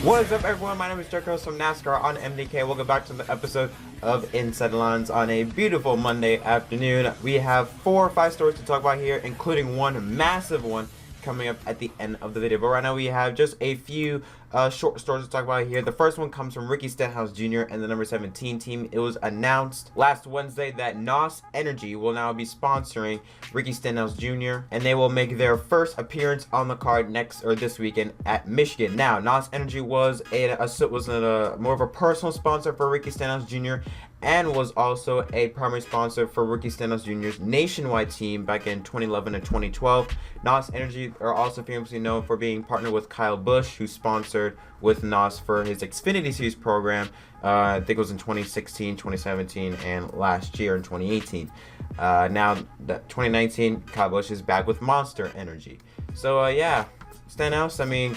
What is up, everyone? My name is Jericho from NASCAR on MDK. Welcome back to the episode of Inside the Lines on a beautiful Monday afternoon. We have 4 or 5 stories to talk about here, including one massive one coming up at the end of the video. But right now we have just a few short stories to talk about here. The first one comes from Ricky Stenhouse Jr. and the number 17 team. It was announced last Wednesday that Nos Energy will now be sponsoring Ricky Stenhouse Jr. and they will make their first appearance on the card this weekend at Michigan. Now, Nos Energy was more of a personal sponsor for Ricky Stenhouse Jr. and was also a primary sponsor for Ricky Stenhouse Jr.'s nationwide team back in 2011 and 2012. Nos Energy are also famously known for being partnered with Kyle Busch, who sponsored with Nos for his Xfinity Series program. I think it was in 2016, 2017, and last year in 2018. Now, that 2019, Kyle Busch is back with Monster Energy. So, yeah, Stenhouse, I mean,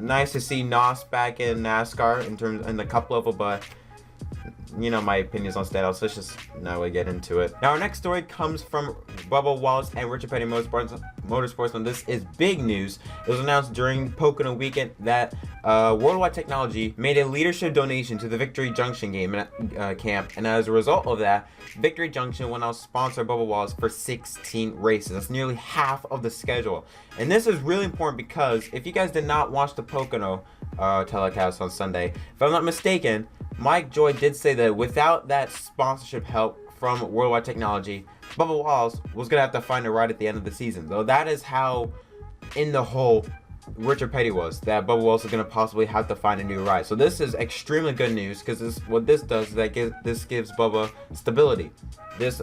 nice to see Nos back in NASCAR in the Cup level, but you know my opinions on Stenhouse. Let's just now we get into it. Now, our next story comes from Bubba Wallace and Richard Petty Motorsports, and this is big news. It was announced during Pocono weekend that Worldwide Technology made a leadership donation to the Victory Junction camp, and as a result of that, Victory Junction will now sponsor Bubba Wallace for 16 races. That's nearly half of the schedule, and this is really important because if you guys did not watch the Pocono telecast on Sunday, if I'm not mistaken, Mike Joy did say that without that sponsorship help from Worldwide Technology, Bubba Wallace was going to have to find a ride at the end of the season. So that is how in the hole Richard Petty was, that Bubba Wallace is going to possibly have to find a new ride. So this is extremely good news because what this does is that this gives Bubba stability. This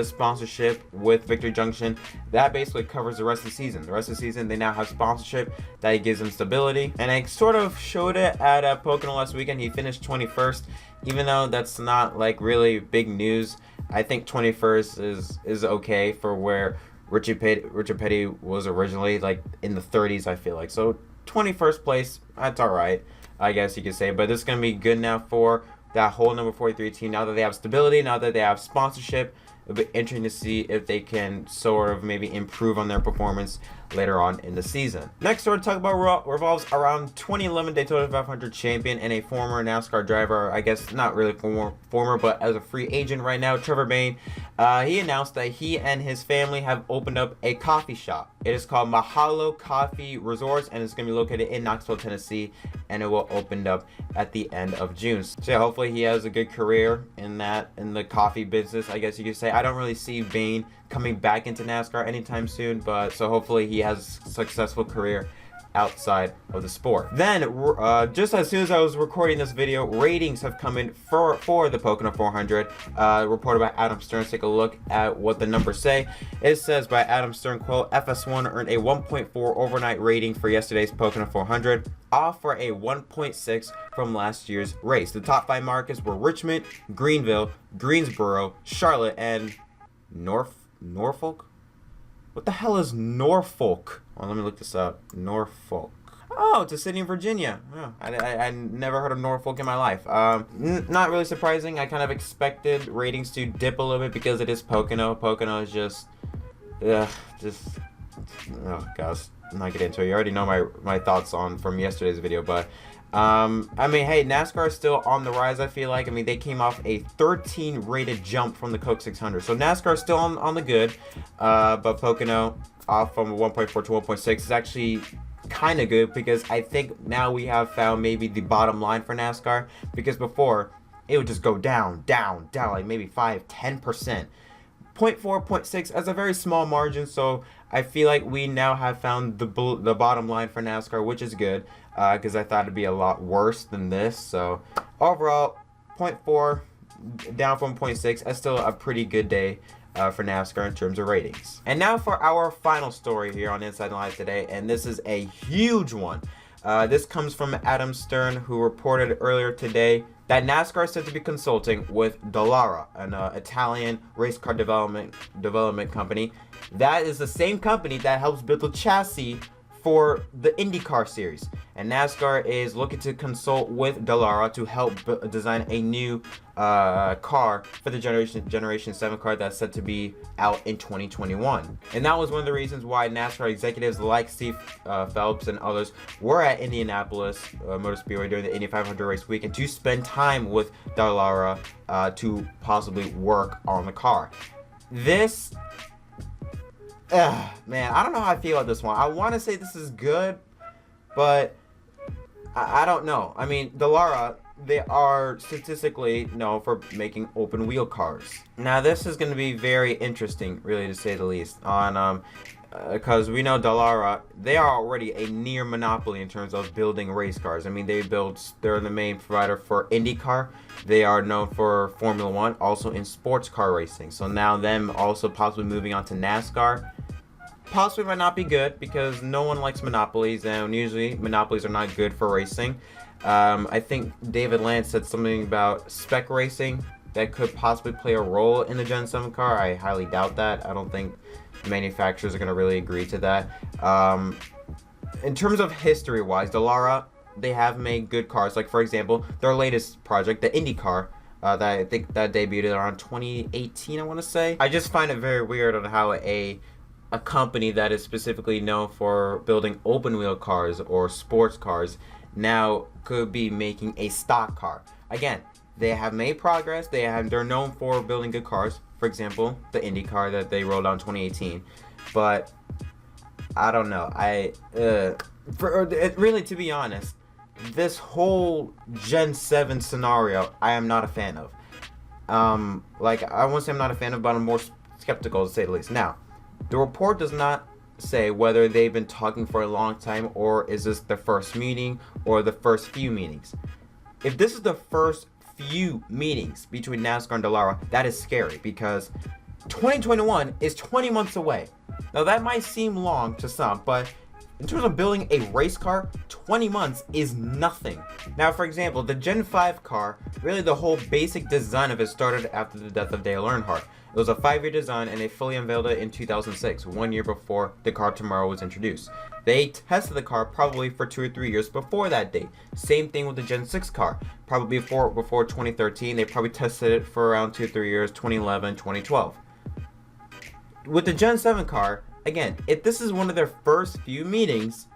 sponsorship with Victory Junction, that basically covers the rest of the season. The rest of the season, they now have sponsorship that gives them stability. And I sort of showed it at Pocono last weekend. He finished 21st, even though that's not like really big news. I think 21st is okay for where Richard Petty was originally, like in the 30s, I feel like. So 21st place, that's all right, I guess you could say. But this is going to be good now for that whole number 43 team. Now that they have stability, now that they have sponsorship, it'll be interesting to see if they can sort of maybe improve on their performance later on in the season. Next story to talk about revolves around 2011 Daytona 500 champion and a former NASCAR driver. I guess not really former, but as a free agent right now, Trevor Bayne. He announced that he and his family have opened up a coffee shop. It is called Mahalo Coffee Resorts, and it's going to be located in Knoxville, Tennessee, and it will open up at the end of June. So yeah, hopefully he has a good career in the coffee business, I guess you could say. I don't really see Bayne coming back into NASCAR anytime soon, but so hopefully he has a successful career outside of the sport. Then, just as soon as I was recording this video, ratings have come in for the Pocono 400, reported by Adam Stern. Let's take a look at what the numbers say. It says by Adam Stern, quote, FS1 earned a 1.4 overnight rating for yesterday's Pocono 400, off for a 1.6 from last year's race. The top 5 markets were Richmond, Greenville, Greensboro, Charlotte, and Norfolk? What the hell is Norfolk? Well, let me look this up. Norfolk. Oh, it's a city in Virginia. Oh, I never heard of Norfolk in my life. Not really surprising. I kind of expected ratings to dip a little bit because it is Pocono. Pocono is just, oh gosh, I'm not getting into it. You already know my thoughts from yesterday's video, but I mean, hey, NASCAR is still on the rise, I feel like. I mean, they came off a 13 rated jump from the Coke 600. So NASCAR is still on the good, but Pocono off from 1.4 to 1.6 is actually kind of good because I think now we have found maybe the bottom line for NASCAR, because before it would just go down, like maybe 5-10%. 0.4, 0.6 as a very small margin, so I feel like we now have found the bottom line for NASCAR, which is good, because I thought it'd be a lot worse than this. So overall, 0.4 down from 0.6. That's still a pretty good day for NASCAR in terms of ratings. And now for our final story here on Inside the Lines today, and this is a huge one. This comes from Adam Stern, who reported earlier today that NASCAR is said to be consulting with Dallara, an Italian race car development company. That is the same company that helps build the chassis for the IndyCar series, and NASCAR is looking to consult with Dallara to help design a new car for the Generation 7 car that's set to be out in 2021. And that was one of the reasons why NASCAR executives like Steve Phelps and others were at Indianapolis Motor Speedway during the Indy 500 race weekend to spend time with Dallara to possibly work on the car. This man, I don't know how I feel about this one. I want to say this is good, but I don't know. I mean, Dallara, they are statistically known for making open wheel cars. Now, this is going to be very interesting, really, to say the least, on because we know Dallara, they are already a near monopoly in terms of building race cars. I mean, they're the main provider for IndyCar. They are known for Formula One, also in sports car racing. So now them also possibly moving on to NASCAR possibly might not be good, because no one likes monopolies, and usually monopolies are not good for racing. I think David Lance said something about spec racing that could possibly play a role in the Gen 7 car. I highly doubt that. I don't think manufacturers are going to really agree to that. In terms of history-wise, Dallara, they have made good cars. Like, for example, their latest project, the IndyCar, that I think that debuted around 2018, I want to say. I just find it very weird on how a company that is specifically known for building open-wheel cars or sports cars now could be making a stock car. Again, they have made progress. They're known for building good cars. For example, the Indy car that they rolled out in 2018. But I don't know. Really, to be honest, this whole Gen 7 scenario, I am not a fan of. Like, I won't say I'm not a fan of, but I'm more skeptical, to say the least. Now, the report does not say whether they've been talking for a long time, or is this the first meeting or the first few meetings. If this is the first few meetings between NASCAR and Dallara, that is scary, because 2021 is 20 months away. Now, that might seem long to some, but in terms of building a race car, 20 months is nothing. Now, for example, the Gen 5 car, really the whole basic design of it started after the death of Dale Earnhardt. It was a 5-year design, and they fully unveiled it in 2006, 1 year before the car tomorrow was introduced. They tested the car probably for 2 or 3 years before that date. Same thing with the Gen 6 car. Probably before 2013, they probably tested it for around 2 or 3 years, 2011, 2012. With the Gen 7 car, again, if this is one of their first few meetings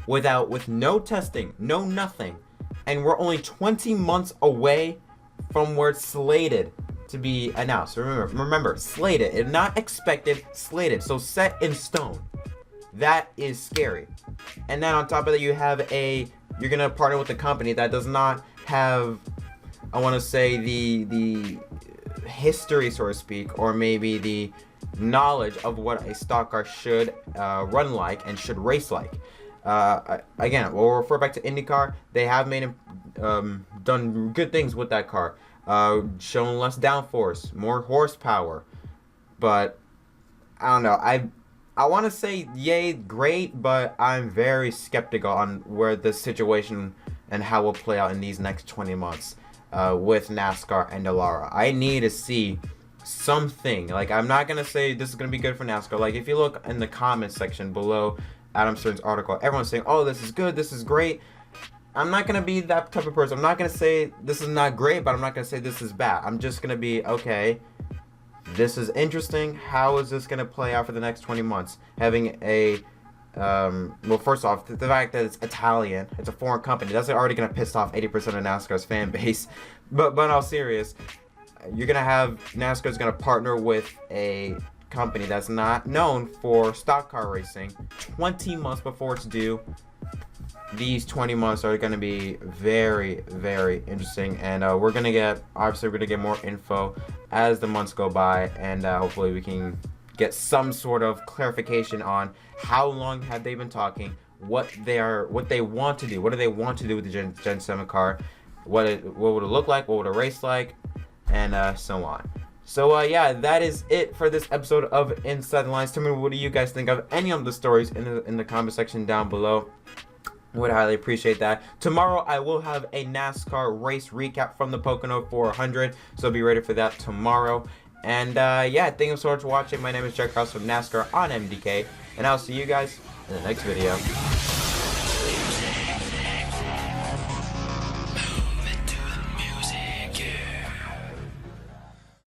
with no testing, no nothing, and we're only 20 months away from where it's slated to be announced. Remember, slated, and not expected, slated. So set in stone. That is scary. And then on top of that, you're gonna partner with a company that does not have, I want to say, the history, so to speak, or maybe the knowledge of what a stock car should run like and should race like. Again, we'll refer back to IndyCar. They have done good things with that car. Shown less downforce, more horsepower, but I don't know. I want to say yay, great, but I'm very skeptical on where this situation and how it will play out in these next 20 months with NASCAR and Dallara. I need to see something. Like, I'm not gonna say this is gonna be good for NASCAR. Like, if you look in the comments section below Adam Stern's article, everyone's saying, "Oh, this is good, this is great." I'm not gonna be that type of person. I'm not gonna say this is not great, but I'm not gonna say this is bad. I'm just gonna be, okay, this is interesting. How is this gonna play out for the next 20 months? Having well, first off, the fact that it's Italian, it's a foreign company, that's already gonna piss off 80% of NASCAR's fan base. But in all serious, you're gonna have NASCAR's gonna partner with a company that's not known for stock car racing 20 months before it's due. These 20 months are going to be very, very interesting, and we're going to get more info as the months go by, and hopefully we can get some sort of clarification on how long have they been talking, what they want to do, what do they want to do with the Gen 7 car, what would it look like, what would a race like, and so on. So yeah, that is it for this episode of Inside the Lines. Tell me, what do you guys think of any of the stories in the comment section down below. Would highly appreciate that. Tomorrow I will have a NASCAR race recap from the Pocono 400, so be ready for that tomorrow. And yeah, thank you so much for watching. My name is Jack Ross from NASCAR on MDK, and I'll see you guys in the next video.